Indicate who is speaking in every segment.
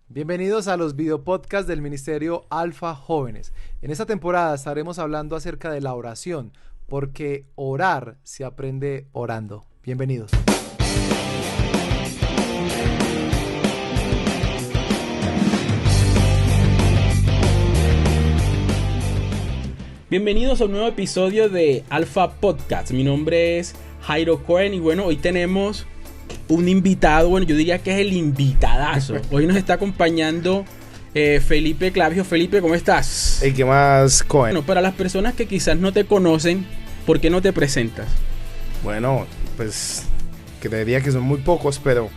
Speaker 1: Bienvenidos a los videopodcasts del Ministerio Alfa Jóvenes. En esta temporada estaremos hablando acerca de la oración, porque orar se aprende orando. Bienvenidos.
Speaker 2: Bienvenidos a un nuevo episodio de Alfa Podcast. Mi nombre es Jairo Cohen y bueno, hoy tenemos un invitado, bueno, yo diría que es el invitadazo. Hoy nos está acompañando Felipe Clavio. Felipe, ¿cómo estás?
Speaker 3: ¿Y qué más, Cohen?
Speaker 2: Bueno, para las personas que quizás no te conocen, ¿por qué no te presentas?
Speaker 3: Bueno, pues creería que son muy pocos, pero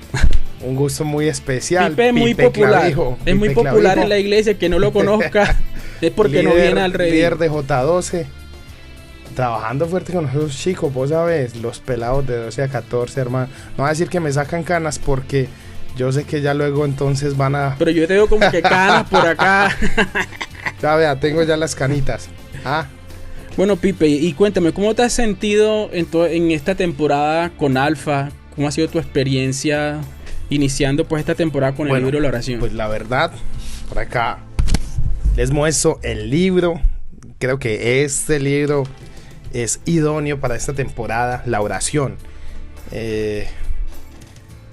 Speaker 3: un gusto muy especial.
Speaker 2: Pipe es muy popular.
Speaker 3: Clavijo,
Speaker 2: es muy
Speaker 3: Pipe
Speaker 2: popular
Speaker 3: Clavijo.
Speaker 2: en la iglesia. Que no lo conozca es porque no viene al redil.
Speaker 3: Líder de J12. Trabajando fuerte con esos chicos, vos sabes, los pelados de 12 a 14, hermano. No voy a decir que me sacan canas porque yo sé que ya luego entonces van a...
Speaker 2: Pero yo te veo como que canas por acá.
Speaker 3: Ya vea, tengo ya las canitas.
Speaker 2: Bueno, Pipe, y cuéntame, ¿cómo te has sentido en esta temporada con Alfa? ¿Cómo ha sido tu experiencia iniciando pues esta temporada con el libro de la oración?
Speaker 3: Pues la verdad, por acá les muestro el libro. Creo que este libro es idóneo para esta temporada, la oración.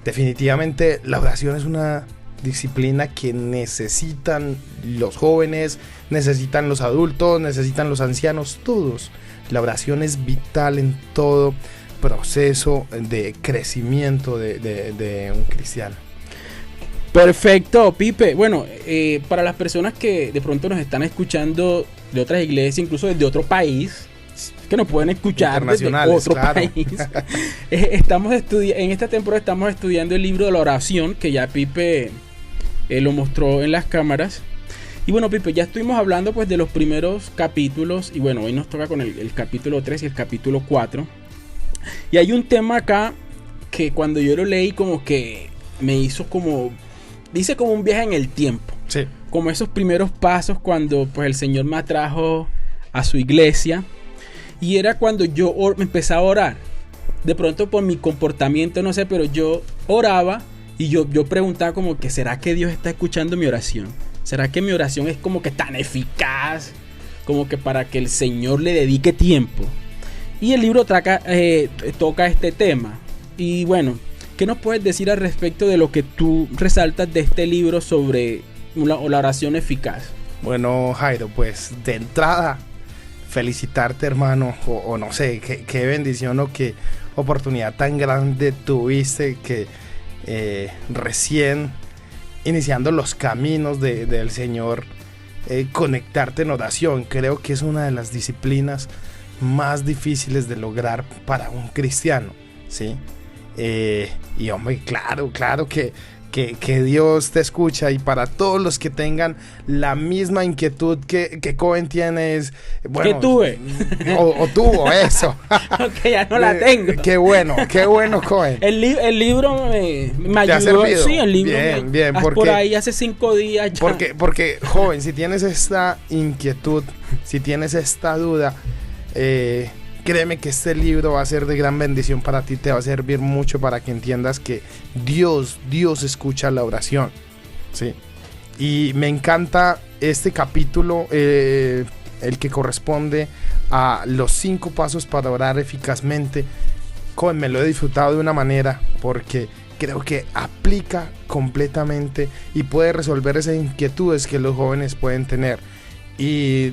Speaker 3: Definitivamente la oración es una disciplina que necesitan los jóvenes, necesitan los adultos, necesitan los ancianos, todos. La oración es vital en todo proceso de crecimiento de un cristiano.
Speaker 2: Perfecto, Pipe. Bueno, para las personas que de pronto nos están escuchando de otras iglesias, incluso desde otro país, que nos pueden escuchar desde otro país. En esta temporada estamos estudiando el libro de la oración, que ya Pipe lo mostró en las cámaras. Y bueno, Pipe, ya estuvimos hablando pues de los primeros capítulos. Y bueno, hoy nos toca con el capítulo 3 y el capítulo 4. Y hay un tema acá que cuando yo lo leí como que me hizo como... Dice como un viaje en el tiempo.
Speaker 3: Sí.
Speaker 2: Como esos primeros pasos cuando pues el Señor me atrajo a su iglesia. Y era cuando yo me empecé a orar. De pronto por mi comportamiento, no sé, pero yo oraba y yo preguntaba como que ¿será que Dios está escuchando mi oración? ¿Será que mi oración es como que tan eficaz? Como que para que el Señor le dedique tiempo. Y el libro toca este tema. Y bueno, ¿qué nos puedes decir al respecto de lo que tú resaltas de este libro sobre la oración eficaz?
Speaker 3: Bueno, Jairo, pues de entrada felicitarte, hermano, o no sé, qué bendición o qué oportunidad tan grande tuviste que recién iniciando los caminos del Señor, conectarte en oración. Creo que es una de las disciplinas más difíciles de lograr para un cristiano, ¿sí? Y hombre, claro que Dios te escucha, y para todos los que tengan la misma inquietud que Cohen tiene, es bueno,
Speaker 2: que tuve
Speaker 3: o tuvo eso.
Speaker 2: Que ya no la tengo.
Speaker 3: Qué bueno, Cohen.
Speaker 2: El libro me
Speaker 3: ¿Te ha
Speaker 2: ayudó.
Speaker 3: servido?
Speaker 2: Sí, el libro
Speaker 3: Bien,
Speaker 2: por
Speaker 3: porque
Speaker 2: ahí hace 5 días ya.
Speaker 3: porque joven, si tienes esta inquietud, si tienes esta duda, créeme que este libro va a ser de gran bendición para ti, te va a servir mucho para que entiendas que Dios escucha la oración, ¿sí? Y me encanta este capítulo, el que corresponde a los 5 pasos para orar eficazmente. Me lo he disfrutado de una manera porque creo que aplica completamente y puede resolver esas inquietudes que los jóvenes pueden tener. Y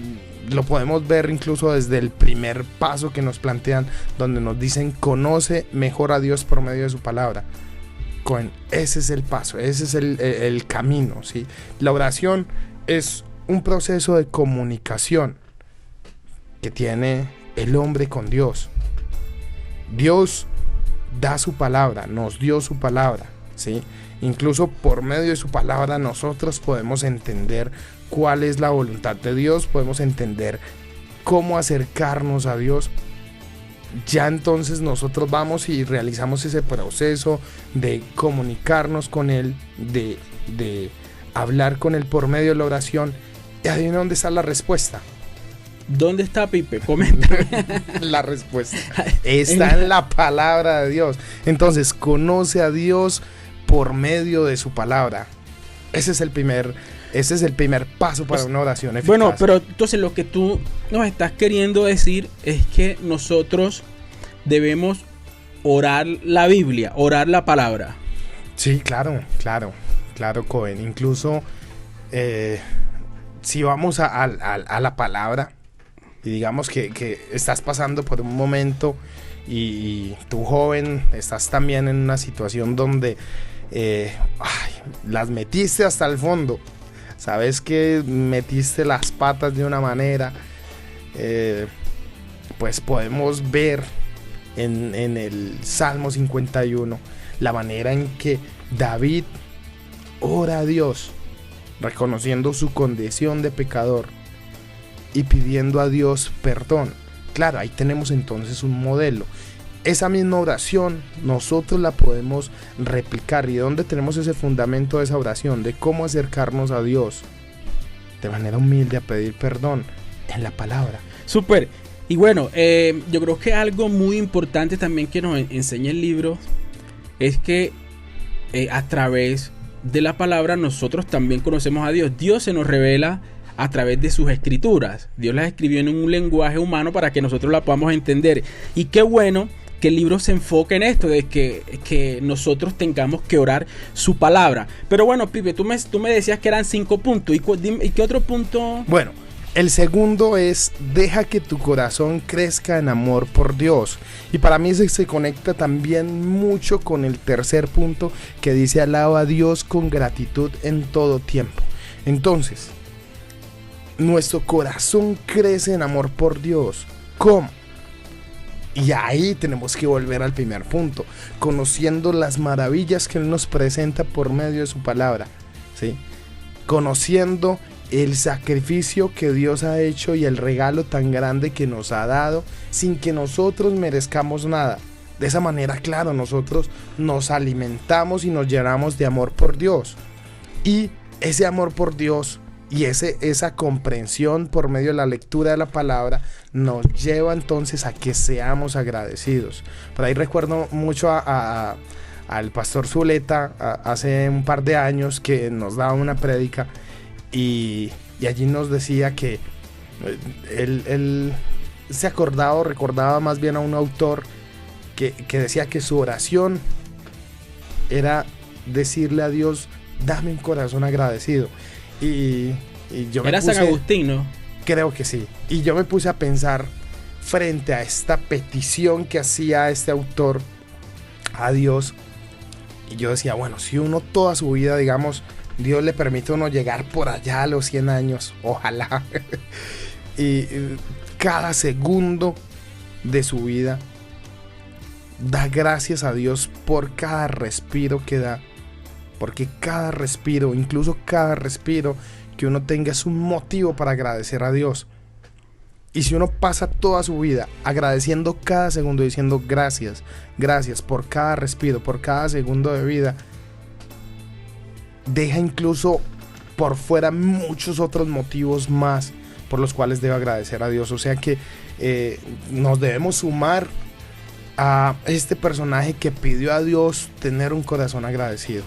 Speaker 3: lo podemos ver incluso desde el primer paso que nos plantean, donde nos dicen conoce mejor a Dios por medio de su palabra. Ese es el paso, ese es el camino, ¿sí? La oración es un proceso de comunicación que tiene el hombre con Dios. Dios da su palabra, nos dio su palabra, ¿sí? Incluso por medio de su palabra nosotros podemos entender cuál es la voluntad de Dios, podemos entender cómo acercarnos a Dios. Ya entonces nosotros vamos y realizamos ese proceso de comunicarnos con Él, de hablar con Él por medio de la oración. ¿Y adivina dónde está la respuesta?
Speaker 2: ¿Dónde está, Pipe? Coméntame.
Speaker 3: La respuesta está en la palabra de Dios. Entonces, conoce a Dios por medio de su palabra. Ese es el primer paso para una oración eficaz.
Speaker 2: Bueno, pero entonces lo que tú nos estás queriendo decir es que nosotros debemos orar la Biblia, orar la palabra.
Speaker 3: Sí, claro, Cohen. Incluso si vamos a la palabra y digamos que estás pasando por un momento y tú, joven, estás también en una situación donde las metiste hasta el fondo. Sabes que metiste las patas de una manera, pues podemos ver en el Salmo 51 la manera en que David ora a Dios, reconociendo su condición de pecador y pidiendo a Dios perdón. Claro, ahí tenemos entonces un modelo. Esa misma oración nosotros la podemos replicar. ¿Y dónde tenemos ese fundamento de esa oración? De cómo acercarnos a Dios de manera humilde a pedir perdón en la palabra.
Speaker 2: Súper. Y bueno, yo creo que algo muy importante también que nos enseña el libro es que a través de la palabra nosotros también conocemos a Dios. Dios se nos revela a través de sus escrituras. Dios las escribió en un lenguaje humano para que nosotros la podamos entender. Y qué bueno que el libro se enfoque en esto, de que nosotros tengamos que orar su palabra. Pero bueno, Pipe, tú me decías que eran 5 puntos. ¿Y qué otro punto?
Speaker 3: Bueno, el segundo es: deja que tu corazón crezca en amor por Dios. Y para mí se conecta también mucho con el tercer punto, que dice: alaba a Dios con gratitud en todo tiempo. Entonces, nuestro corazón crece en amor por Dios. ¿Cómo? Y ahí tenemos que volver al primer punto, conociendo las maravillas que Él nos presenta por medio de su palabra, ¿sí? Conociendo el sacrificio que Dios ha hecho y el regalo tan grande que nos ha dado sin que nosotros merezcamos nada. De esa manera, claro, nosotros nos alimentamos y nos llenamos de amor por Dios. Y ese amor por Dios y esa comprensión por medio de la lectura de la palabra nos lleva entonces a que seamos agradecidos. Por ahí recuerdo mucho al pastor Zuleta hace un par de años, que nos daba una prédica y allí nos decía que él se acordaba o recordaba más bien a un autor que decía que su oración era decirle a Dios: dame un corazón agradecido. Y yo me
Speaker 2: Era
Speaker 3: puse,
Speaker 2: San Agustín, ¿no?
Speaker 3: Creo que sí. Y yo me puse a pensar frente a esta petición que hacía este autor a Dios. Y yo decía, bueno, si uno toda su vida, digamos, Dios le permite a uno llegar por allá a los 100 años, ojalá. y cada segundo de su vida da gracias a Dios por cada respiro que da. Porque cada respiro, incluso cada respiro que uno tenga, es un motivo para agradecer a Dios. Y si uno pasa toda su vida agradeciendo cada segundo, diciendo gracias, gracias por cada respiro, por cada segundo de vida, deja incluso por fuera muchos otros motivos más por los cuales debe agradecer a Dios. O sea que nos debemos sumar a este personaje que pidió a Dios tener un corazón agradecido.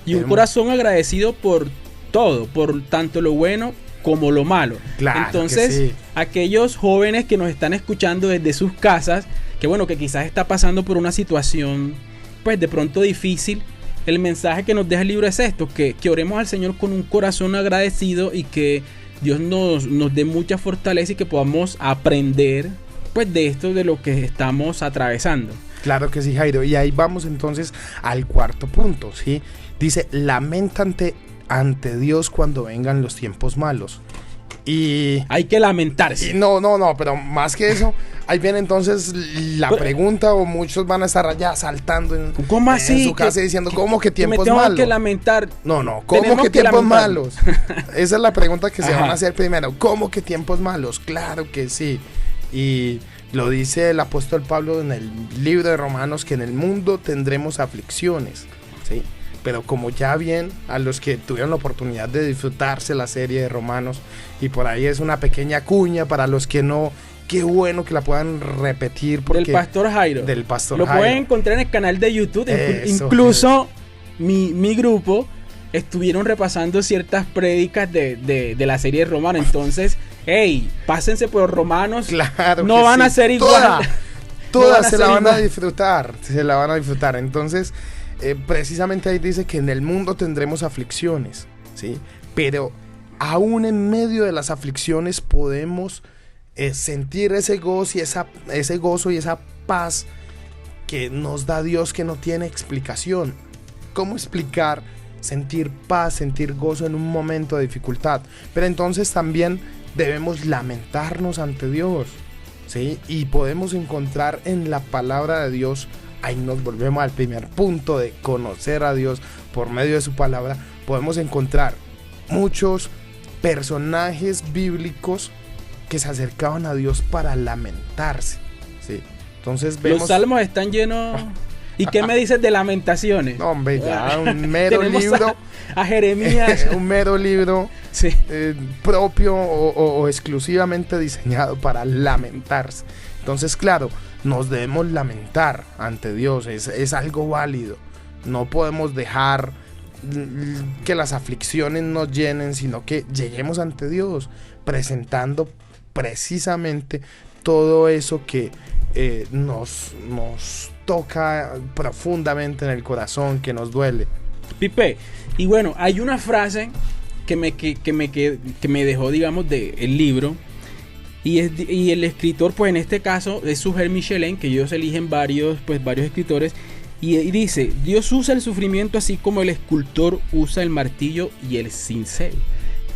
Speaker 2: Y un corazón agradecido por todo, por tanto lo bueno como lo malo.
Speaker 3: Claro.
Speaker 2: Entonces,
Speaker 3: sí,
Speaker 2: aquellos jóvenes que nos están escuchando desde sus casas, que bueno, que quizás está pasando por una situación, pues de pronto difícil, el mensaje que nos deja el libro es esto: que oremos al Señor con un corazón agradecido y que Dios nos dé mucha fortaleza y que podamos aprender, pues, de esto, de lo que estamos atravesando.
Speaker 3: Claro que sí, Jairo. Y ahí vamos entonces al cuarto punto, ¿sí? Dice: lamentate ante Dios cuando vengan los tiempos malos. Y
Speaker 2: hay que lamentarse.
Speaker 3: Y no, pero más que eso, ahí viene entonces la pregunta, o muchos van a estar allá saltando en su casa diciendo: ¿cómo que tiempos malos?
Speaker 2: Tengo que lamentar.
Speaker 3: No, ¿cómo que tiempos malos? Esa es la pregunta que se van a hacer primero. ¿Cómo que tiempos malos? Claro que sí. Y lo dice el apóstol Pablo en el libro de Romanos, que en el mundo tendremos aflicciones, ¿sí? Pero como ya bien, a los que tuvieron la oportunidad de disfrutarse la serie de Romanos, y por ahí es una pequeña cuña para los que no, qué bueno que la puedan repetir. Porque
Speaker 2: del pastor Jairo.
Speaker 3: Del pastor
Speaker 2: Lo
Speaker 3: Jairo.
Speaker 2: pueden encontrar en el canal de YouTube.
Speaker 3: Eso,
Speaker 2: incluso mi grupo estuvieron repasando ciertas prédicas de la serie de Romanos. Entonces, hey, pásense por Romanos.
Speaker 3: Claro,
Speaker 2: no van a ser igual.
Speaker 3: Todas se la van a disfrutar. Se la van a disfrutar. Entonces, precisamente ahí dice que en el mundo tendremos aflicciones, ¿sí? Pero aún en medio de las aflicciones podemos sentir ese gozo y esa paz que nos da Dios, que no tiene explicación. ¿Cómo explicar sentir paz, sentir gozo en un momento de dificultad? Pero entonces también debemos lamentarnos ante Dios, ¿sí? Y podemos encontrar en la palabra de Dios, ahí nos volvemos al primer punto de conocer a Dios por medio de su palabra. Podemos encontrar muchos personajes bíblicos que se acercaban a Dios para lamentarse, ¿sí? Entonces vemos...
Speaker 2: Los salmos están llenos... ¿Y qué me dices de Lamentaciones?
Speaker 3: No, hombre, ya un mero libro...
Speaker 2: A Jeremías.
Speaker 3: Un mero libro,
Speaker 2: sí,
Speaker 3: propio o exclusivamente diseñado para lamentarse. Entonces, claro, nos debemos lamentar ante Dios, es algo válido. No podemos dejar que las aflicciones nos llenen, sino que lleguemos ante Dios presentando precisamente todo eso que nos toca profundamente en el corazón, que nos duele.
Speaker 2: Pipe, y bueno, hay una frase que me dejó, digamos, del libro, y el escritor, pues en este caso es Suger Michelin, que ellos eligen varios escritores, y dice: Dios usa el sufrimiento así como el escultor usa el martillo y el cincel.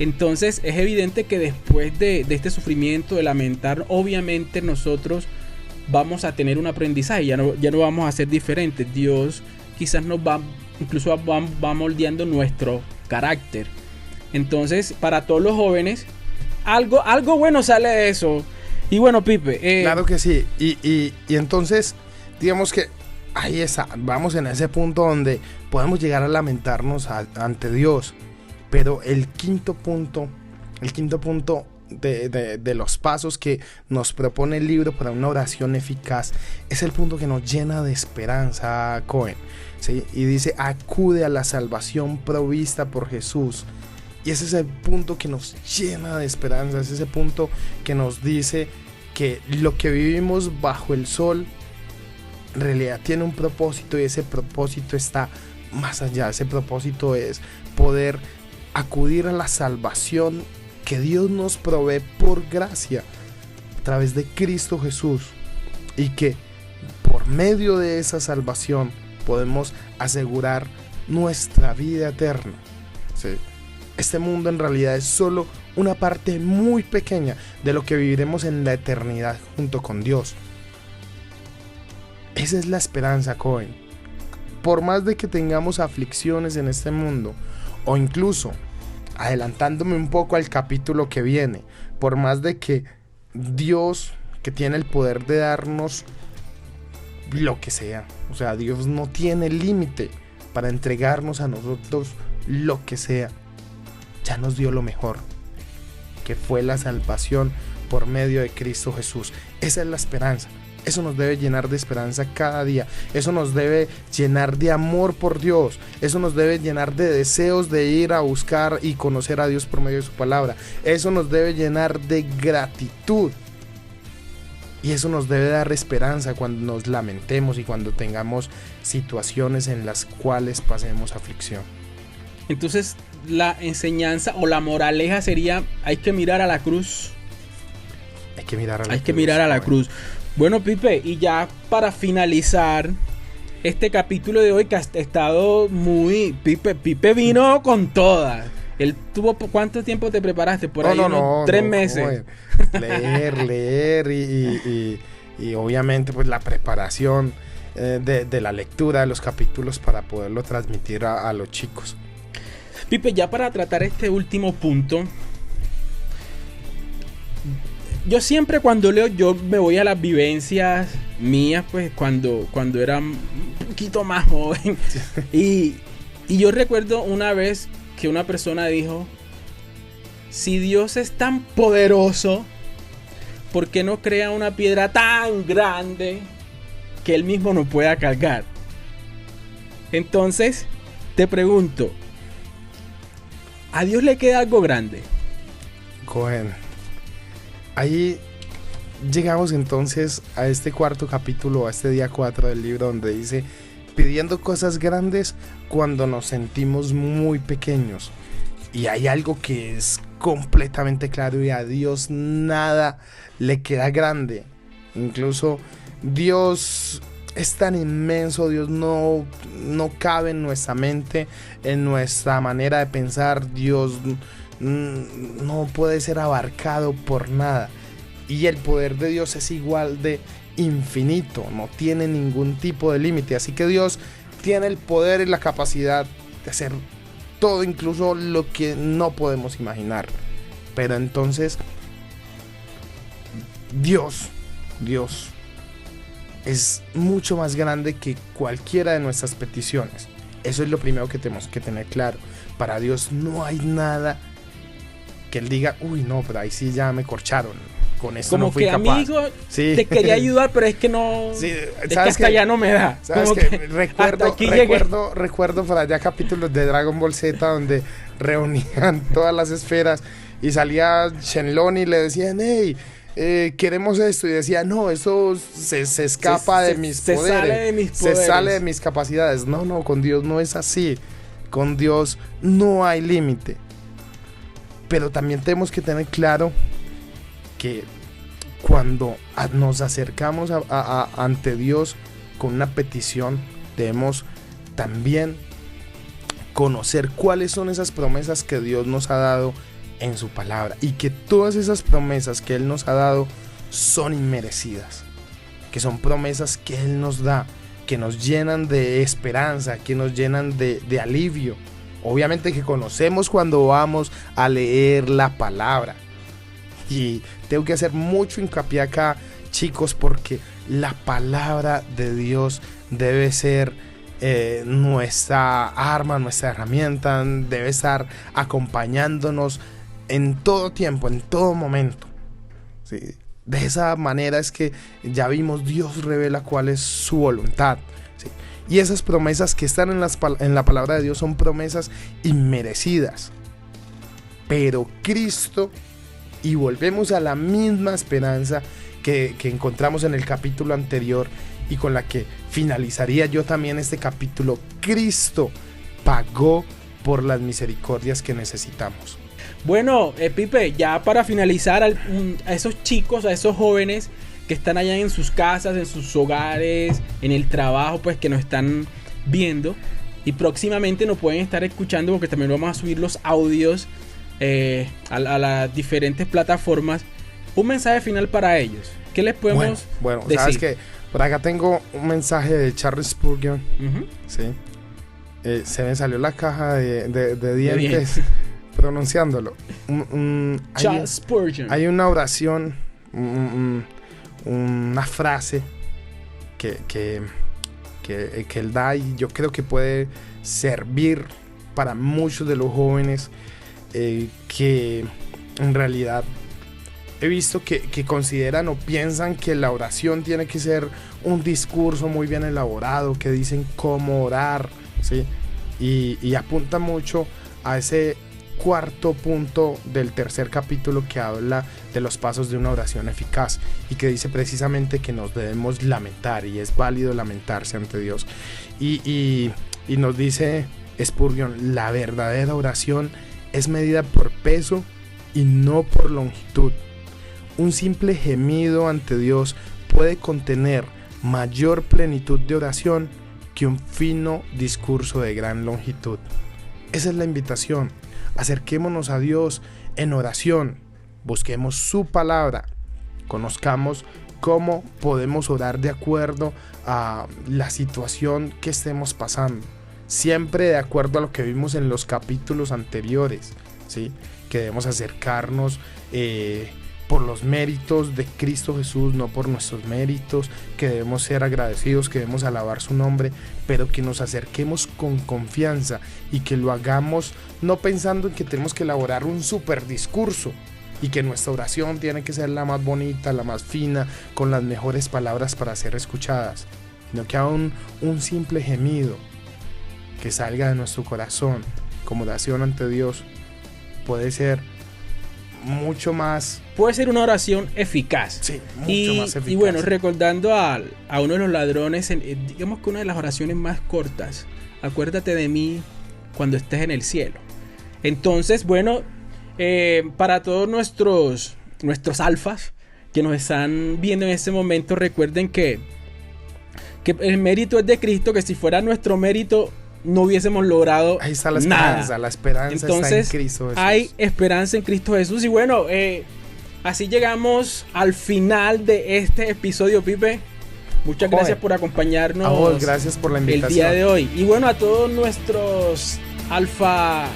Speaker 2: Entonces es evidente que después de este sufrimiento, de lamentar, obviamente nosotros vamos a tener un aprendizaje, ya no vamos a ser diferentes. Dios quizás nos va moldeando nuestro carácter. Entonces, para todos los jóvenes, algo bueno sale de eso. Y bueno, Pipe,
Speaker 3: claro que sí. Y entonces, digamos que ahí está, vamos en ese punto donde podemos llegar a lamentarnos ante Dios. Pero el quinto punto de los pasos que nos propone el libro para una oración eficaz es el punto que nos llena de esperanza, Cohen, ¿sí? Y dice: acude a la salvación provista por Jesús. Y ese es el punto que nos llena de esperanza, es ese punto que nos dice que lo que vivimos bajo el sol en realidad tiene un propósito, y ese propósito está más allá. Ese propósito es poder acudir a la salvación que Dios nos provee por gracia a través de Cristo Jesús, y que por medio de esa salvación podemos asegurar nuestra vida eterna, ¿sí? Este mundo en realidad es solo una parte muy pequeña de lo que viviremos en la eternidad junto con Dios. Esa es la esperanza, Cohen. Por más de que tengamos aflicciones en este mundo, o incluso, adelantándome un poco al capítulo que viene, por más de que Dios, que tiene el poder de darnos lo que sea, o sea, Dios no tiene límite para entregarnos a nosotros lo que sea, ya nos dio lo mejor, que fue la salvación por medio de Cristo Jesús. Esa es la esperanza. Eso nos debe llenar de esperanza cada día. Eso nos debe llenar de amor por Dios. Eso nos debe llenar de deseos de ir a buscar y conocer a Dios por medio de su palabra. Eso nos debe llenar de gratitud. Y eso nos debe dar esperanza cuando nos lamentemos y cuando tengamos situaciones en las cuales pasemos aflicción.
Speaker 2: Entonces, la enseñanza o la moraleja sería: hay que mirar a la cruz.
Speaker 3: Hay que mirar a la cruz.
Speaker 2: Hay que mirar a la cruz. Bueno, Pipe, y ya para finalizar este capítulo de hoy, que ha estado muy... Pipe vino con todas. Él tuvo... ¿Cuánto tiempo te preparaste? Por ahí unos 3 meses.
Speaker 3: Leer y obviamente pues la preparación de la lectura de los capítulos para poderlo transmitir a los chicos.
Speaker 2: Pipe, ya para tratar este último punto, yo siempre cuando leo, yo me voy a las vivencias mías, pues cuando era un poquito más joven. Y yo recuerdo una vez que una persona dijo: si Dios es tan poderoso, ¿por qué no crea una piedra tan grande que Él mismo no pueda cargar? Entonces, te pregunto, ¿A Dios le queda algo grande?
Speaker 3: Cohen. Ahí llegamos entonces a este cuarto capítulo, a este día 4 del libro, donde dice: pidiendo cosas grandes cuando nos sentimos muy pequeños. Y hay algo que es completamente claro, y a Dios nada le queda grande. Incluso Dios es tan inmenso, Dios no cabe en nuestra mente, en nuestra manera de pensar. Dios no puede ser abarcado por nada. Y el poder de Dios es igual de infinito, no tiene ningún tipo de límite. Así que Dios tiene el poder y la capacidad de hacer todo, incluso lo que no podemos imaginar. Pero entonces Dios es mucho más grande que cualquiera de nuestras peticiones. Eso es lo primero que tenemos que tener claro. Para Dios no hay nada que Él diga: uy, no, pero ahí sí ya me corcharon, con esto
Speaker 2: como
Speaker 3: no fui
Speaker 2: que
Speaker 3: capaz.
Speaker 2: Amigo,
Speaker 3: Sí.
Speaker 2: te quería ayudar, pero es que no,
Speaker 3: Sí,
Speaker 2: es que hasta ya no me da.
Speaker 3: ¿Sabes
Speaker 2: Como
Speaker 3: qué?
Speaker 2: que
Speaker 3: Recuerdo por allá capítulos de Dragon Ball Z donde reunían todas las esferas y salía Shenlong y le decían: hey, queremos esto, y decía: no, eso se escapa de mis poderes,
Speaker 2: sale de mis poderes,
Speaker 3: se sale de mis capacidades. No, con Dios no es así. Con Dios no hay límite. Pero también tenemos que tener claro que cuando nos acercamos ante Dios con una petición, debemos también conocer cuáles son esas promesas que Dios nos ha dado en su palabra, y que todas esas promesas que Él nos ha dado son inmerecidas, que son promesas que Él nos da, que nos llenan de esperanza, que nos llenan de alivio. Obviamente que conocemos cuando vamos a leer la palabra. Y tengo que hacer mucho hincapié acá, chicos, porque la palabra de Dios debe ser nuestra arma, nuestra herramienta, debe estar acompañándonos en todo tiempo, en todo momento. ¿Sí? De esa manera es que ya vimos, Dios revela cuál es su voluntad. ¿Sí? Y esas promesas que están en la palabra de Dios son promesas inmerecidas. Pero Cristo, y volvemos a la misma esperanza que encontramos en el capítulo anterior y con la que finalizaría yo también este capítulo: Cristo pagó por las misericordias que necesitamos.
Speaker 2: Bueno, Pipe, ya para finalizar, a esos chicos, a esos jóvenes que están allá en sus casas, en sus hogares, en el trabajo, pues que nos están viendo y próximamente nos pueden estar escuchando, porque también vamos a subir los audios a las diferentes plataformas. Un mensaje final para ellos. ¿Qué les podemos decir?
Speaker 3: Sabes que por acá tengo un mensaje de Charles Spurgeon. ¿Sí? Se me salió la caja de dientes pronunciándolo.
Speaker 2: Charles Spurgeon.
Speaker 3: Hay una oración, una frase que él da, y yo creo que puede servir para muchos de los jóvenes que en realidad he visto que consideran o piensan que la oración tiene que ser un discurso muy bien elaborado, que dicen cómo orar, ¿sí? Y apunta mucho a ese cuarto punto del tercer capítulo, que habla de los pasos de una oración eficaz, y que dice precisamente que nos debemos lamentar, y es válido lamentarse ante Dios. Y nos dice Spurgeon: la verdadera oración es medida por peso y no por longitud. Un simple gemido ante Dios puede contener mayor plenitud de oración que un fino discurso de gran longitud. Esa es la invitación. Acerquémonos a Dios en oración, busquemos su palabra, conozcamos cómo podemos orar de acuerdo a la situación que estemos pasando, siempre de acuerdo a lo que vimos en los capítulos anteriores, ¿sí? Que debemos acercarnos por los méritos de Cristo Jesús, no por nuestros méritos, que debemos ser agradecidos, que debemos alabar su nombre, pero que nos acerquemos con confianza y que lo hagamos no pensando en que tenemos que elaborar un super discurso y que nuestra oración tiene que ser la más bonita, la más fina, con las mejores palabras para ser escuchadas, sino que haga un simple gemido que salga de nuestro corazón como oración ante Dios, puede ser mucho más...
Speaker 2: Puede ser una oración eficaz.
Speaker 3: Sí, mucho más eficaz.
Speaker 2: Y bueno, recordando a uno de los ladrones, digamos que una de las oraciones más cortas, acuérdate de mí cuando estés en el cielo. Entonces, bueno, para todos nuestros alfas que nos están viendo en este momento, recuerden que el mérito es de Cristo, que si fuera nuestro mérito no hubiésemos logrado
Speaker 3: ahí está la
Speaker 2: nada.
Speaker 3: esperanza, la esperanza.
Speaker 2: Entonces,
Speaker 3: está en Cristo Jesús.
Speaker 2: Hay esperanza en Cristo Jesús. Y bueno, así llegamos al final de este episodio, Pipe. Muchas gracias por acompañarnos.
Speaker 3: A vos, gracias por la invitación.
Speaker 2: El día de hoy. Y bueno, a todos nuestros alfa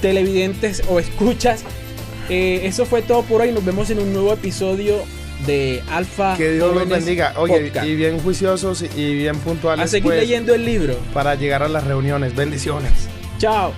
Speaker 2: televidentes o escuchas, eso fue todo por hoy. Nos vemos en un nuevo episodio de Alfa.
Speaker 3: Que Dios los
Speaker 2: Jóvenes
Speaker 3: bendiga. Oye,
Speaker 2: Podcast.
Speaker 3: y bien juiciosos y bien puntuales.
Speaker 2: A seguir
Speaker 3: pues,
Speaker 2: leyendo el libro.
Speaker 3: para llegar a las reuniones. Bendiciones.
Speaker 2: Chao.